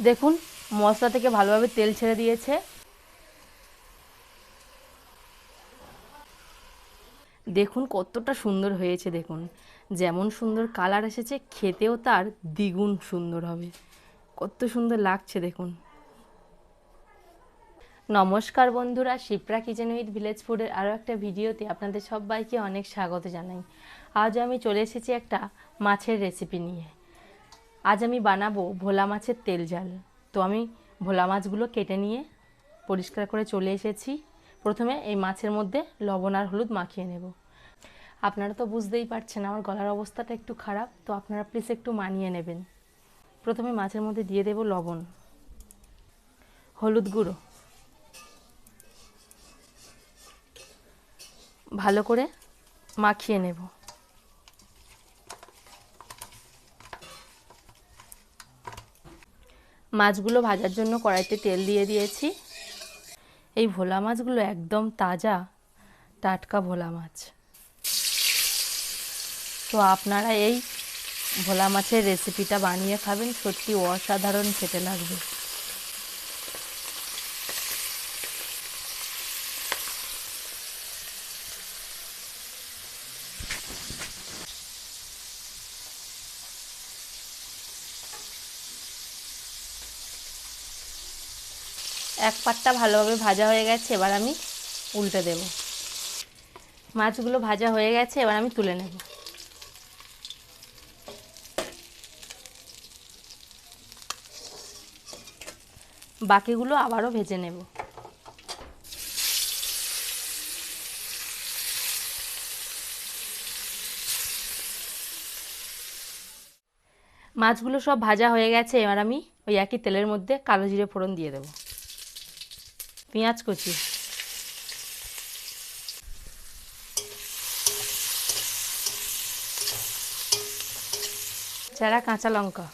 দেখুন মশলা থেকে ভালোভাবে তেল ছেড়ে দিয়েছে। দেখুন কতটা সুন্দর হয়েছে। দেখুন যেমন সুন্দর কালার এসেছে, খেতেও তার দ্বিগুণ সুন্দর হবে। কত সুন্দর লাগছে দেখুন। নমস্কার বন্ধুরা, শিপ্রা কিচেন উইথ ভিলেজ ফুডের আরও একটা ভিডিওতে আপনাদের সবাইকে অনেক স্বাগত জানাই। আজ আমি চলে এসেছি একটা মাছের রেসিপি নিয়ে। আজ আমি বানাবো ভোলা মাছের তেল ঝাল। তো আমি ভোলা মাছগুলো কেটে নিয়ে পরিষ্কার করে চলে এসেছি। প্রথমে এই মাছের মধ্যে লবণ আর হলুদ মাখিয়ে নেব। আপনারা তো বুঝতেই পারছেন আমার গলার অবস্থাটা একটু খারাপ, তো আপনারা প্লিজ একটু মানিয়ে নেবেন। প্রথমে মাছের মধ্যে দিয়ে দেব লবণ, হলুদ গুঁড়ো, ভালো করে মাখিয়ে নেব। মাছগুলো ভাজার জন্য কড়াইতে তেল দিয়ে দিয়েছি। এই ভোলা মাছগুলো একদম তাজা টাটকা ভোলা মাছ। তো আপনারা এই ভোলা মাছের রেসিপিটা বানিয়ে খাবেন, সত্যি অসাধারণ খেতে লাগবে। এক পাটটা ভালোভাবে ভাজা হয়ে গেছে, এবার আমি উল্টে দেব। মাছগুলো ভাজা হয়ে গেছে, এবার আমি তুলে নেব। বাকিগুলো আবারও ভেজে নেব। মাছগুলো সব ভাজা হয়ে গেছে, এবার আমি ওই একই তেলের মধ্যে কালো জিরে ফোড়ন দিয়ে দেব, পেঁয়াজ কুচি, চেরা কাঁচা লঙ্কা।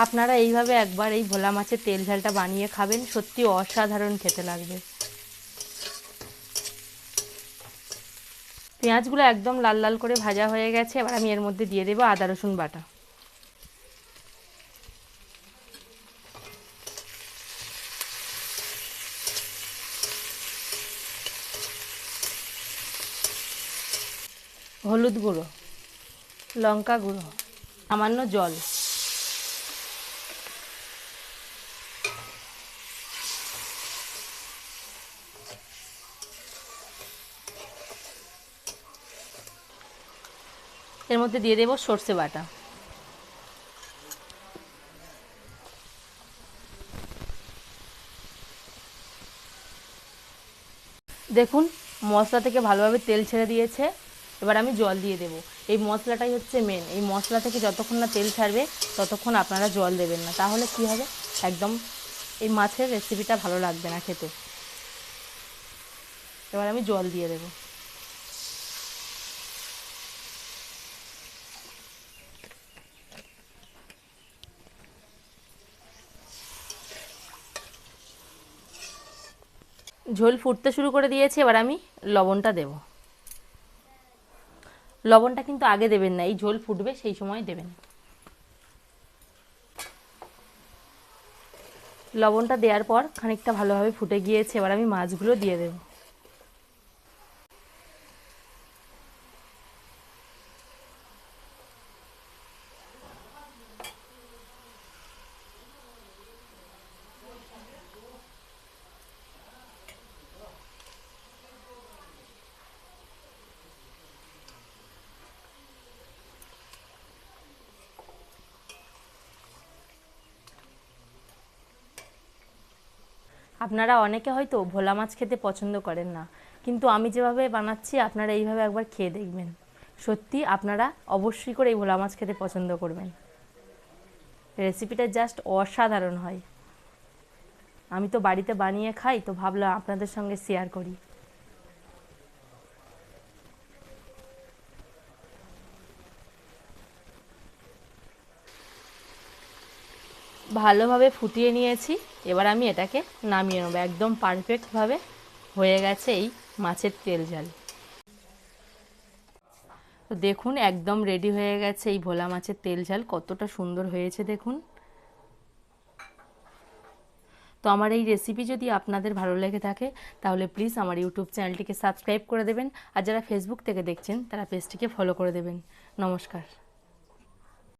আপনারা এইভাবে একবার এই ভোলা মাছের তেল ঝালটা বানিয়ে খাবেন, সত্যি অসাধারণ খেতে লাগবে। পেঁয়াজগুলো একদম লাল লাল করে ভাজা হয়ে গেছে, এবার আমি এর মধ্যে দিয়ে দেবো আদা রসুন বাটা। হলুদ গুঁড়ো, লঙ্কা গুঁড়ো, সামান্য জল। এর মধ্যে দিয়ে দেবো সর্ষে বাটা। দেখুন মশলা থেকে ভালোভাবে তেল ছেড়ে দিয়েছে, এবার আমি জল দিয়ে দেব। এই মশলাটাই হচ্ছে মেন। এই মশলা থেকে যতক্ষণ না তেল ছাড়বে ততক্ষণ আপনারা জল দেবেন না, তাহলে কি হবে, একদম এই মাছের রেসিপিটা ভালো লাগবে না খেতে। এবার আমি জল দিয়ে দেব। ঝোল ফুটতে শুরু করে দিয়েছে, এবার আমি লবণটা দেব। লবণটা কিন্তু আগে দেবেন না, এই ঝোল ফুটবে সেই সময় দেবেন। লবণটা দেওয়ার পর খানিকটা ভালোভাবে ফুটে গিয়েছে, এবার আমি মাছগুলো দিয়ে দেব। আপনারা অনেকে হয়তো ভোলা মাছ খেতে পছন্দ করেন না, কিন্তু আমি যেভাবে বানাচ্ছি আপনারা এইভাবে একবার খেয়ে দেখবেন, সত্যি আপনারা অবশ্যই করে এই ভোলা মাছ খেতে পছন্দ করবেন। রেসিপিটা জাস্ট অসাধারণ হয়। আমি তো বাড়িতে বানিয়ে খাই, তো ভাবলাম আপনাদের সঙ্গে শেয়ার করি। ভালোভাবে ফুটিয়ে নিয়েছি, এবার আমি এটাকে নামিয়ে নেবো। একদম পারফেক্টভাবে হয়ে গেছে এই মাছের তেল ঝাল। তো দেখুন একদম রেডি হয়ে গেছে এই ভোলা মাছের তেল ঝাল, কতটা সুন্দর হয়েছে দেখুন। তো আমার এই রেসিপি যদি আপনাদের ভালো লেগে থাকে তাহলে প্লিজ আমার ইউটিউব চ্যানেলটিকে সাবস্ক্রাইব করে দেবেন, আর যারা ফেসবুক থেকে দেখছেন তারা পেজটিকে ফলো করে দেবেন। নমস্কার।